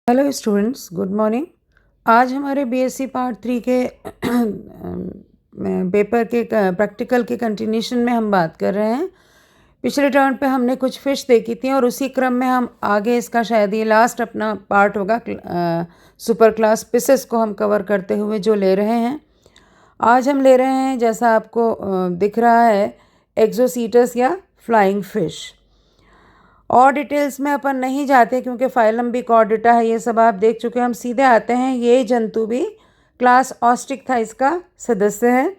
Hello students, good morning. आज हमारे BSc part 3 के पेपर के प्रैक्टिकल के कंटिन्यूशन में हम बात कर रहे हैं। पिछले टर्न पे हमने कुछ फिश देखी थी और उसी क्रम में हम आगे इसका शायद ये लास्ट अपना पार्ट होगा। सुपर क्लास पिसेस को हम कवर करते हुए जो ले रहे हैं। आज हम ले रहे हैं, जैसा आपको दिख रहा है, एक्सोसीटस या फ्लाइंग फिश। और डिटेल्स में अपन नहीं जाते क्योंकि फाइलम भी कॉर्डेटा है, ये सब आप देख चुके हैं। हम सीधे आते हैं, ये जंतु भी क्लास ऑस्ट्रिकथाइस का सदस्य है।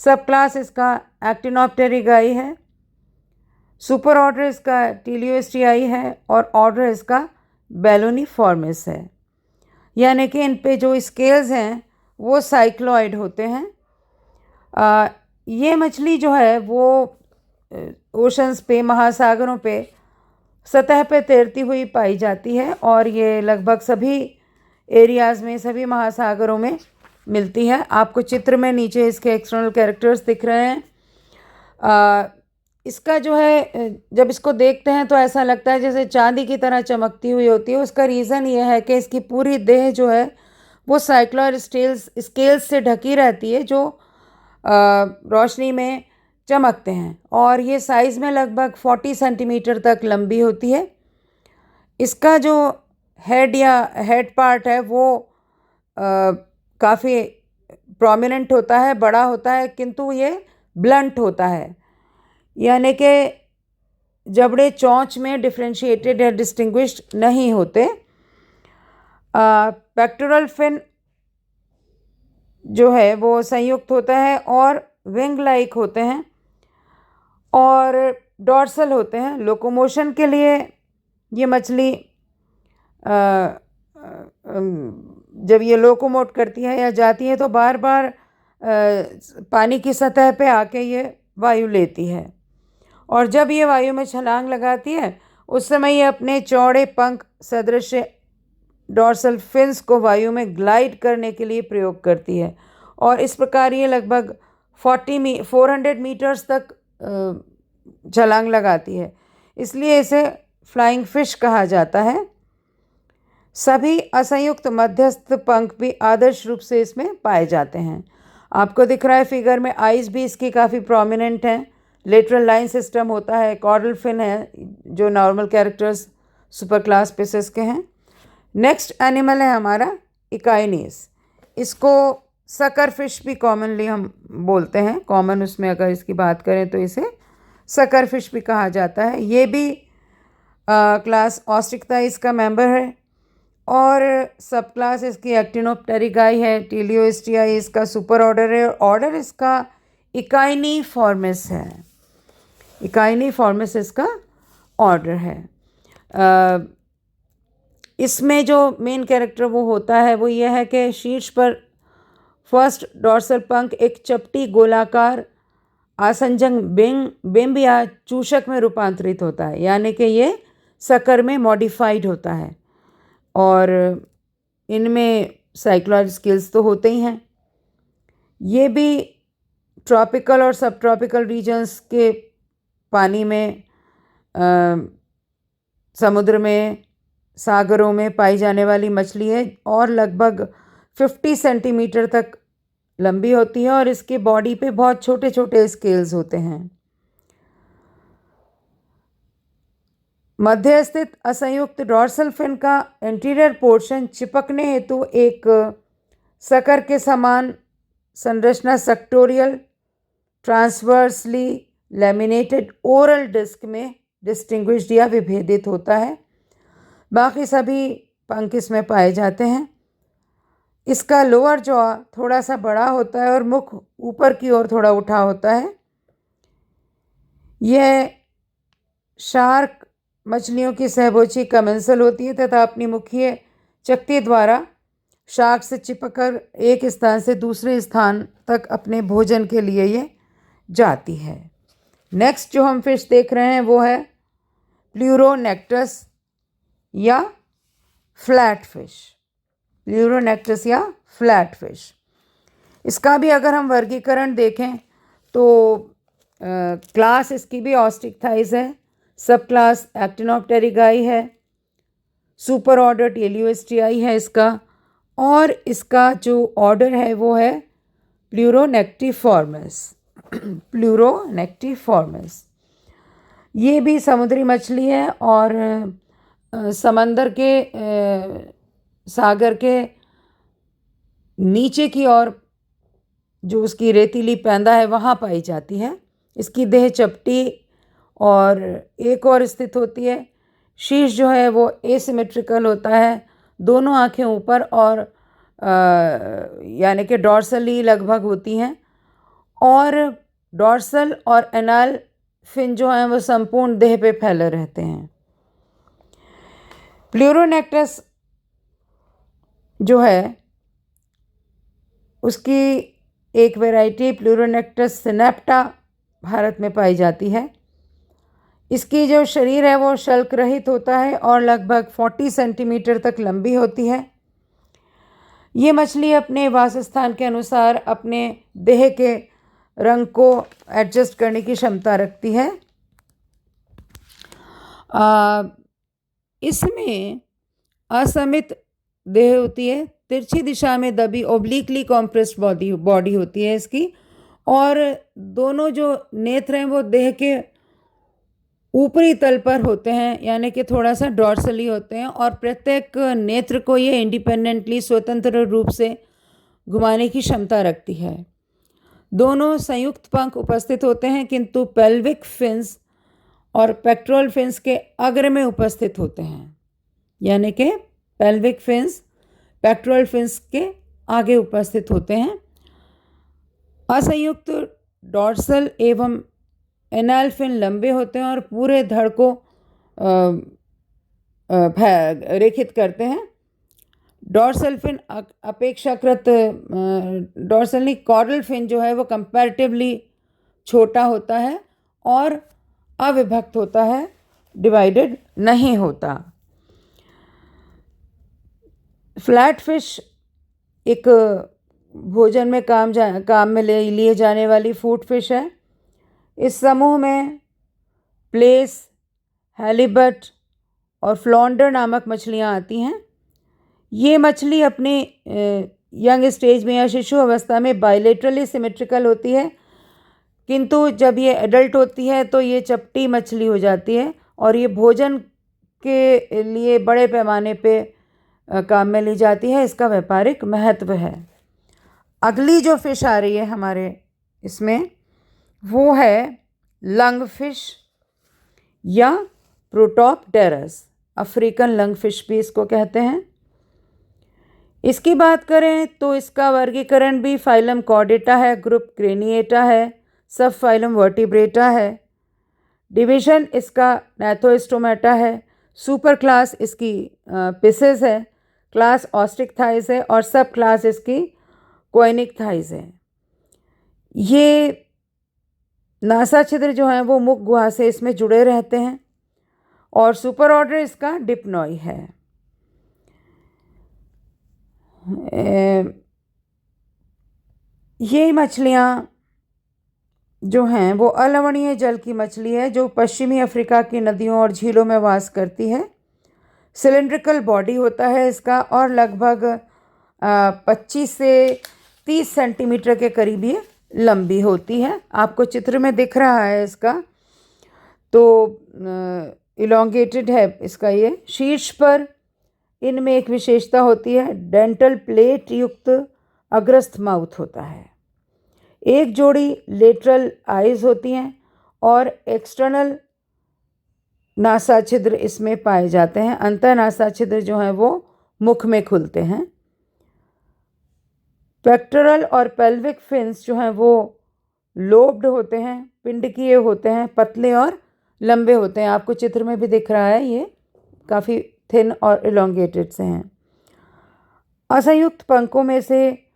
सब क्लास इसका एक्टिनोप्टेरिगाई है। सुपर ऑर्डर इसका टीलियोस्टियाई है और ऑर्डर इसका बेलोनिफॉर्मिस है। यानी कि इन पे जो स्केल्स हैं वो साइक्लॉइड होते हैं। ये मछली जो है वो ओशंस पे, महासागरों पे सतह पे तैरती हुई पाई जाती है और ये लगभग सभी एरियाज़ में, सभी महासागरों में मिलती है। आपको चित्र में नीचे इसके एक्सटर्नल कैरेक्टर्स दिख रहे हैं। इसका जो है, जब इसको देखते हैं तो ऐसा लगता है जैसे चांदी की तरह चमकती हुई होती है। उसका रीज़न ये है कि इसकी पूरी देह जो है वो साइक्लॉइड स्केल्स से ढकी रहती है, जो रोशनी में चमकते हैं, और ये साइज़ में लगभग 40 सेंटीमीटर तक लंबी होती है। इसका जो हेड पार्ट है वो काफ़ी प्रोमिनेंट होता है, बड़ा होता है, किंतु ये ब्लंट होता है। यानी कि जबड़े चोंच में डिफ्रेंशिएटेड या डिस्टिंग्विश्ड नहीं होते। पेक्टोरल फिन जो है वो संयुक्त होता है और विंग लाइक होते हैं और डॉर्सल होते हैं। लोकोमोशन के लिए ये मछली जब ये लोकोमोट करती है या जाती है तो बार बार पानी की सतह पे आके ये वायु लेती है, और जब ये वायु में छलांग लगाती है उस समय ये अपने चौड़े पंख सदृश डॉर्सल फिन्स को वायु में ग्लाइड करने के लिए प्रयोग करती है, और इस प्रकार ये लगभग 400 मीटर्स तक छलांग लगाती है। इसलिए इसे फ्लाइंग फिश कहा जाता है। सभी असंयुक्त मध्यस्थ पंख भी आदर्श रूप से इसमें पाए जाते हैं। आपको दिख रहा है फिगर में, आइज भी इसकी काफ़ी प्रोमिनेंट हैं। लेटरल लाइन सिस्टम होता है, कॉर्डल फिन है, जो normal characters super class Pisces के हैं। नेक्स्ट एनिमल है हमारा इकाइनीस। इसको सकर फिश भी कॉमनली हम बोलते हैं। कॉमन उसमें अगर इसकी बात करें तो इसे सकर फिश भी कहा जाता है। ये भी क्लास ऑस्ट्रिकथाइस का मेंबर है और सब क्लास इसकी एक्टिनोप्टेरिगाई है। टीलियोस्टियाई इसका सुपर ऑर्डर है और ऑर्डर इसका इकाइनीफॉर्मिस है। इकाइनीफॉर्मिस इसका ऑर्डर है। इसमें जो मेन कैरेक्टर वो होता है वो ये है कि शीर्ष पर फर्स्ट डॉर्सल पंख एक चपटी गोलाकार आसंजन बिंब या चूषक में रूपांतरित होता है, यानी कि ये सकर में मॉडिफाइड होता है, और इनमें साइक्लॉइड स्केल्स तो होते ही हैं। ये भी ट्रॉपिकल और सब ट्रॉपिकल रीजन्स के पानी में, समुद्र में, सागरों में पाई जाने वाली मछली है और लगभग 50 सेंटीमीटर तक लंबी होती है और इसके बॉडी पे बहुत छोटे छोटे स्केल्स होते हैं। मध्य स्थित असंयुक्त डॉर्सल फिन का इंटीरियर पोर्शन चिपकने हेतु एक सकर के समान संरचना sectorial transversely laminated oral disc में डिस्टिंग्विश्ड या विभेदित होता है। बाकी सभी पंख इसमें पाए जाते हैं। इसका लोअर जॉ थोड़ा सा बड़ा होता है और मुख ऊपर की ओर थोड़ा उठा होता है। यह शार्क मछलियों की सहभोजी कमेंसल होती है तथा अपनी मुखीय चकती द्वारा शार्क से चिपककर एक स्थान से दूसरे स्थान तक अपने भोजन के लिए ये जाती है। नेक्स्ट जो हम फिश देख रहे हैं वो है प्लूरोनेक्टस या फ्लैट फिश। प्लूरोनेक्टस या फ्लैट फिश, इसका भी अगर हम वर्गीकरण देखें तो क्लास इसकी भी ऑस्ट्रिकथाइस है, सब क्लास एक्टिनोप्टेरिगाई है, सुपर ऑर्डर टेलियोस्टियाई है इसका, और इसका जो ऑर्डर है वो है प्लूरोनेक्टिफॉर्मिस। प्लूरोनेक्टिफॉर्मिस ये भी समुद्री मछली है और समंदर के सागर के नीचे की ओर जो उसकी रेतीली पैंदा है वहाँ पाई जाती है। इसकी देह चपटी और एक और स्थित होती है। शीर्ष जो है वो एसिमेट्रिकल होता है, दोनों आँखें ऊपर और यानी कि डॉर्सली लगभग होती हैं, और डॉर्सल और एनाल फिन जो हैं वो संपूर्ण देह पे फैले रहते हैं। प्लूरोनेक्टस जो है उसकी एक वैरायटी प्लूरोनेक्टस सिनेप्टा भारत में पाई जाती है। इसकी जो शरीर है वो शल्क रहित होता है और लगभग 40 सेंटीमीटर तक लंबी होती है। ये मछली अपने वासस्थान के अनुसार अपने देह के रंग को एडजस्ट करने की क्षमता रखती है। इसमें असमित देह होती है, तिरछी दिशा में दबी ओब्लिकली कॉम्प्रेस्ड बॉडी होती है इसकी, और दोनों जो नेत्र हैं वो देह के ऊपरी तल पर होते हैं, यानी कि थोड़ा सा डॉर्सली होते हैं, और प्रत्येक नेत्र को ये इंडिपेंडेंटली स्वतंत्र रूप से घुमाने की क्षमता रखती है। दोनों संयुक्त पंख उपस्थित होते हैं, किंतु पेल्विक फिन्स और पेक्टोरल फिन्स के अग्र में उपस्थित होते हैं, यानी कि पेल्विक फिन्स पेक्टोरल फिन्स के आगे उपस्थित होते हैं। असंयुक्त डॉर्सल एवं एनाल फिन लंबे होते हैं और पूरे धड़ को रेखित करते हैं। डॉर्सल फिन अपेक्षाकृत डॉर्सल नहीं कॉर्डल फिन जो है वो कंपैरेटिवली छोटा होता है और अविभक्त होता है, डिवाइडेड नहीं होता। फ्लैट फिश एक भोजन में काम में लिए जाने वाली फूड फिश है। इस समूह में प्लेस, हैलीबट और फ्लॉन्डर नामक मछलियाँ आती हैं। ये मछली अपने यंग स्टेज में या शिशु अवस्था में बाइलेटरली सिमेट्रिकल होती है, किंतु जब ये एडल्ट होती है तो ये चपटी मछली हो जाती है और ये भोजन के लिए बड़े पैमाने पे काम में ली जाती है। इसका व्यापारिक महत्व है। अगली जो फिश आ रही है हमारे इसमें वो है लंग फिश या प्रोटोप्टेरस, अफ्रीकन लंग फिश भी इसको कहते हैं। इसकी बात करें तो इसका वर्गीकरण भी फाइलम कॉर्डेटा है, ग्रुप क्रेनिएटा है, सब फाइलम वर्टिब्रेटा है। डिवीजन इसका नैथोस्टोमेटा है, सुपर क्लास इसकी पिसेस है, क्लास ऑस्ट्रिकथाइस है और सब क्लास इसकी कोइनिकथाइस है। ये नासा छिद्र जो हैं वो मुख गुहा से इसमें जुड़े रहते हैं और सुपर ऑर्डर इसका डिप्नॉई है। ये मछलियाँ जो हैं वो अलवणीय जल की मछली है जो पश्चिमी अफ्रीका की नदियों और झीलों में वास करती है। सिलिंड्रिकल बॉडी होता है इसका और लगभग 25 से 30 सेंटीमीटर के करीब ये लंबी होती है। आपको चित्र में दिख रहा है इसका, तो इलोंगेटेड है इसका ये। शीर्ष पर इनमें एक विशेषता होती है, डेंटल प्लेट युक्त अग्रस्थ माउथ होता है। एक जोड़ी लेटरल आइज होती हैं और एक्सटर्नल नासा छिद्र इसमें पाए जाते हैं। अंतर नासा छिद्र जो हैं वो मुख में खुलते हैं। पेक्टोरल और पेल्विक फिन्स जो हैं वो लोब्ड होते हैं, पिंडकीय होते हैं, पतले और लंबे होते हैं। आपको चित्र में भी दिख रहा है, ये काफ़ी थिन और इलोंगेटेड से हैं। असंयुक्त पंखों में से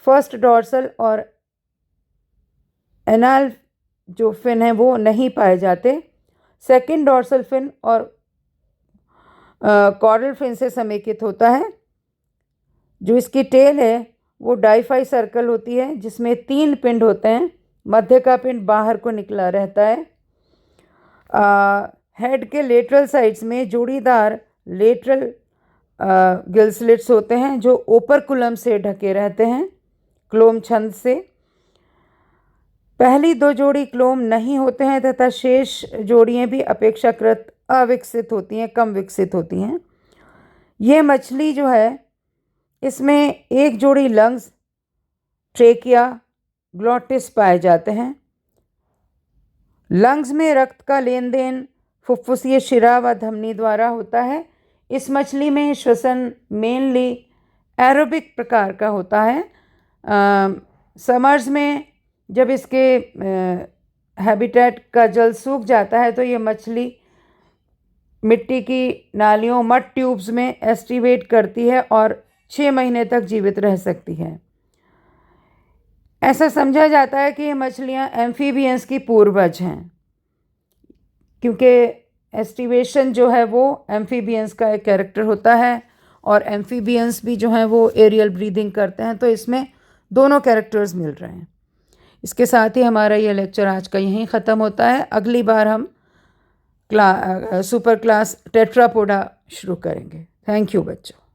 फर्स्ट डॉर्सल और एनाल जो फिन है वो नहीं पाए जाते। सेकंड डॉर्सल फिन और कॉर्डल फिन से समेकित होता है। जो इसकी टेल है वो डाइफाई सर्कल होती है जिसमें 3 पिंड होते हैं। मध्य का पिंड बाहर को निकला रहता है। हेड के लेटरल साइड्स में जोड़ीदार लेटरल गिल स्लिट्स होते हैं जो ओपरकुलम से ढके रहते हैं, क्लोम छंद से। पहली 2 जोड़ी क्लोम नहीं होते हैं तथा शेष जोड़ियाँ भी अपेक्षाकृत अविकसित होती हैं, कम विकसित होती हैं। ये मछली जो है इसमें 1 जोड़ी लंग्स, ट्रेकिया, ग्लॉटिस पाए जाते हैं। लंग्स में रक्त का लेन देन फुफ्फुसीय शिरा व धमनी द्वारा होता है। इस मछली में श्वसन मेनली एरोबिक प्रकार का होता है। समर्स में जब इसके हैबिटेट का जल सूख जाता है तो ये मछली मिट्टी की नालियों, मड ट्यूब्स में एस्टिवेट करती है और 6 महीने तक जीवित रह सकती है। ऐसा समझा जाता है कि ये मछलियाँ एम्फीबियंस की पूर्वज हैं, क्योंकि एस्टिवेशन जो है वो एम्फीबियंस का एक कैरेक्टर होता है और एम्फीबियंस भी जो हैं वो एरियल ब्रीदिंग करते हैं, तो इसमें दोनों कैरेक्टर्स मिल रहे हैं। इसके साथ ही हमारा ये लेक्चर आज का यहीं ख़त्म होता है। अगली बार हम सुपर क्लास टेट्रापोडा शुरू करेंगे। थैंक यू बच्चों।